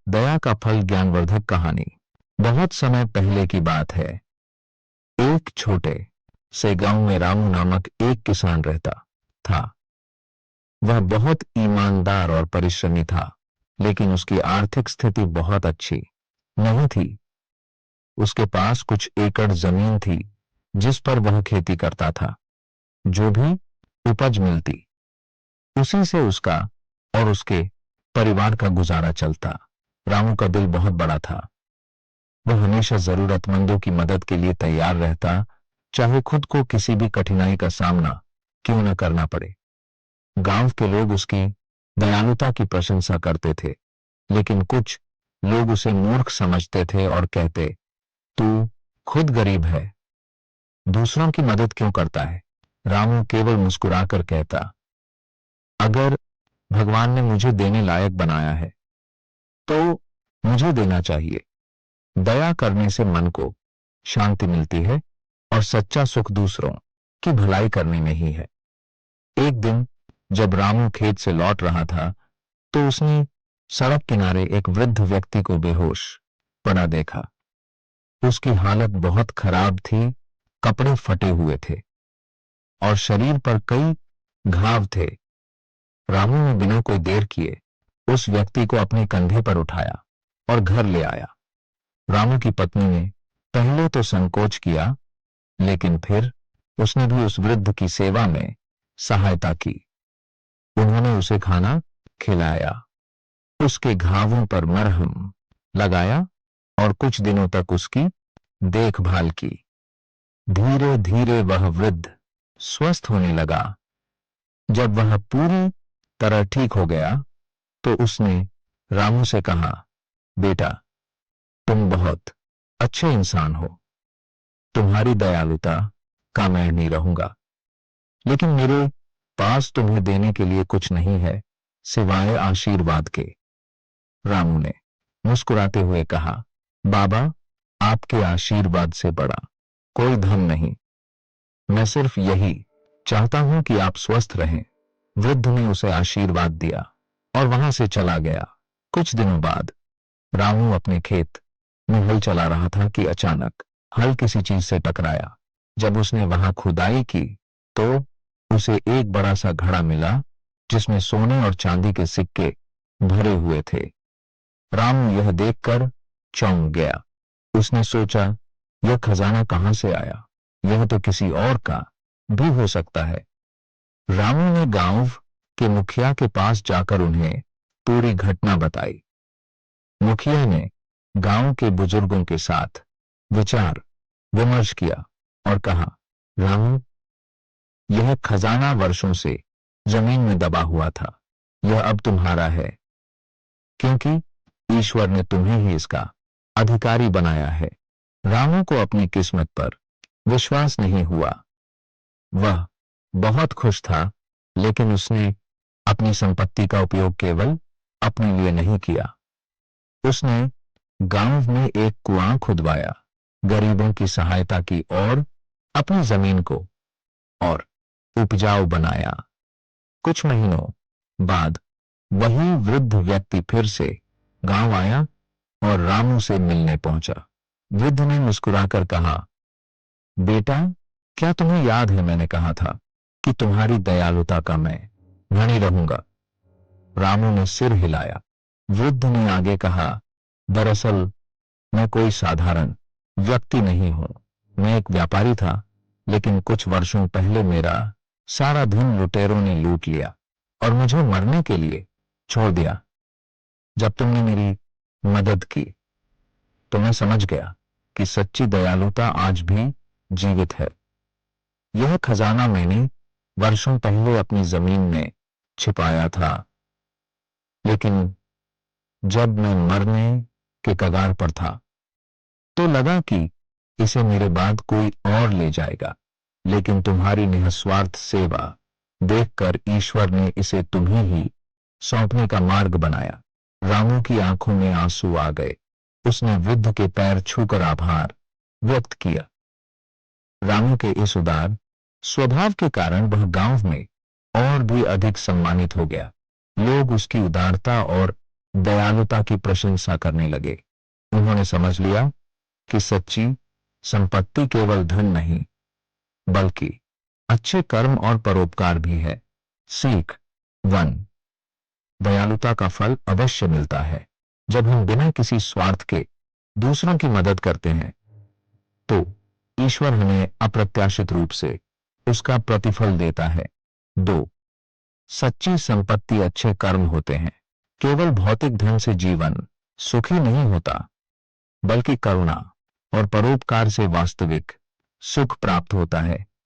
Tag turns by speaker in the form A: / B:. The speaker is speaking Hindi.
A: दया का फल ज्ञानवर्धक कहानी। बहुत समय पहले की बात है। एक छोटे से गांव में रामू नामक एक किसान रहता था। वह बहुत ईमानदार और परिश्रमी था, लेकिन उसकी आर्थिक स्थिति बहुत अच्छी नहीं थी। उसके पास कुछ एकड़ जमीन थी, जिस पर वह खेती करता था। जो भी उपज मिलती, उसी से उसका और उसके परिवार का गुजारा चलता। रामू का दिल बहुत बड़ा था। वह हमेशा जरूरतमंदों की मदद के लिए तैयार रहता, चाहे खुद को किसी भी कठिनाई का सामना क्यों न करना पड़े। गांव के लोग उसकी दयालुता की प्रशंसा करते थे, लेकिन कुछ लोग उसे मूर्ख समझते थे और कहते, तू खुद गरीब है, दूसरों की मदद क्यों करता है। रामू केवल मुस्कुराकर कहता, अगर भगवान ने मुझे देने लायक बनाया है, तो मुझे देना चाहिए। दया करने से मन को शांति मिलती है और सच्चा सुख दूसरों की भलाई करने में ही है। एक दिन जब रामू खेत से लौट रहा था, तो उसने सड़क किनारे एक वृद्ध व्यक्ति को बेहोश पड़ा देखा। उसकी हालत बहुत खराब थी, कपड़े फटे हुए थे और शरीर पर कई घाव थे। रामू ने बिना कोई देर किए उस व्यक्ति को अपने कंधे पर उठाया और घर ले आया। रामू की पत्नी ने पहले तो संकोच किया, लेकिन फिर उसने भी उस वृद्ध की सेवा में सहायता की। उन्होंने उसे खाना खिलाया, उसके घावों पर मरहम लगाया और कुछ दिनों तक उसकी देखभाल की। धीरे धीरे वह वृद्ध स्वस्थ होने लगा। जब वह पूरी तरह ठीक हो गया, तो उसने रामू से कहा, बेटा, तुम बहुत अच्छे इंसान हो। तुम्हारी दयालुता का मैं नहीं रहूंगा, लेकिन मेरे पास तुम्हें देने के लिए कुछ नहीं है सिवाय आशीर्वाद के। रामू ने मुस्कुराते हुए कहा, बाबा, आपके आशीर्वाद से बड़ा कोई धन नहीं। मैं सिर्फ यही चाहता हूं कि आप स्वस्थ रहें। वृद्ध ने उसे आशीर्वाद दिया और वहां से चला गया। कुछ दिनों बाद रामू अपने खेत में हल चला रहा था कि अचानक हल किसी चीज से टकराया। जब उसने वहां खुदाई की, तो उसे एक बड़ा सा घड़ा मिला, जिसमें सोने और चांदी के सिक्के भरे हुए थे। रामू यह देखकर चौंक गया। उसने सोचा, यह खजाना कहां से आया? यह तो किसी और का भी हो सकता है। रामू ने गांव के मुखिया के पास जाकर उन्हें पूरी घटना बताई। मुखिया ने गांव के बुजुर्गों के साथ विचार विमर्श किया और कहा, रामू, यह खजाना वर्षों से जमीन में दबा हुआ था। यह अब तुम्हारा है, क्योंकि ईश्वर ने तुम्हें ही इसका अधिकारी बनाया है। रामू को अपनी किस्मत पर विश्वास नहीं हुआ। वह बहुत खुश था, लेकिन उसने अपनी संपत्ति का उपयोग केवल अपने लिए नहीं किया। उसने गांव में एक कुआं खुदवाया, गरीबों की सहायता की और अपनी जमीन को और उपजाऊ बनाया। कुछ महीनों बाद वही वृद्ध व्यक्ति फिर से गांव आया और रामू से मिलने पहुंचा। वृद्ध ने मुस्कुराकर कहा, बेटा, क्या तुम्हें याद है मैंने कहा था कि तुम्हारी दयालुता का मैं ऋणी रहूंगा? रामू ने सिर हिलाया। वृद्ध ने आगे कहा, दरअसल मैं कोई साधारण व्यक्ति नहीं हूं। मैं एक व्यापारी था, लेकिन कुछ वर्षों पहले मेरा सारा धन लुटेरों ने लूट लिया और मुझे मरने के लिए छोड़ दिया। जब तुमने मेरी मदद की, तो मैं समझ गया कि सच्ची दयालुता आज भी जीवित है। यह खजाना मैंने वर्षों पहले अपनी जमीन में छिपाया था, लेकिन जब मैं मरने के कगार पर था, तो लगा कि इसे मेरे बाद कोई और ले जाएगा। लेकिन तुम्हारी निस्वार्थ सेवा देखकर ईश्वर ने इसे तुम्हें ही सौंपने का मार्ग बनाया। रामू की आंखों में आंसू आ गए। उसने वृद्ध के पैर छूकर आभार व्यक्त किया। रामू के इस उदार स्वभाव के कारण वह गांव में और भी अधिक सम्मानित हो गया। लोग उसकी उदारता और दयालुता की प्रशंसा करने लगे। उन्होंने समझ लिया कि सच्ची संपत्ति केवल धन नहीं, बल्कि अच्छे कर्म और परोपकार भी है। सीख 1। दयालुता का फल अवश्य मिलता है। जब हम बिना किसी स्वार्थ के दूसरों की मदद करते हैं, तो ईश्वर हमें अप्रत्याशित रूप से उसका प्रतिफल देता है। 2। सच्ची संपत्ति अच्छे कर्म होते हैं। केवल भौतिक धन से जीवन सुखी नहीं होता, बल्कि करुणा और परोपकार से वास्तविक सुख प्राप्त होता है।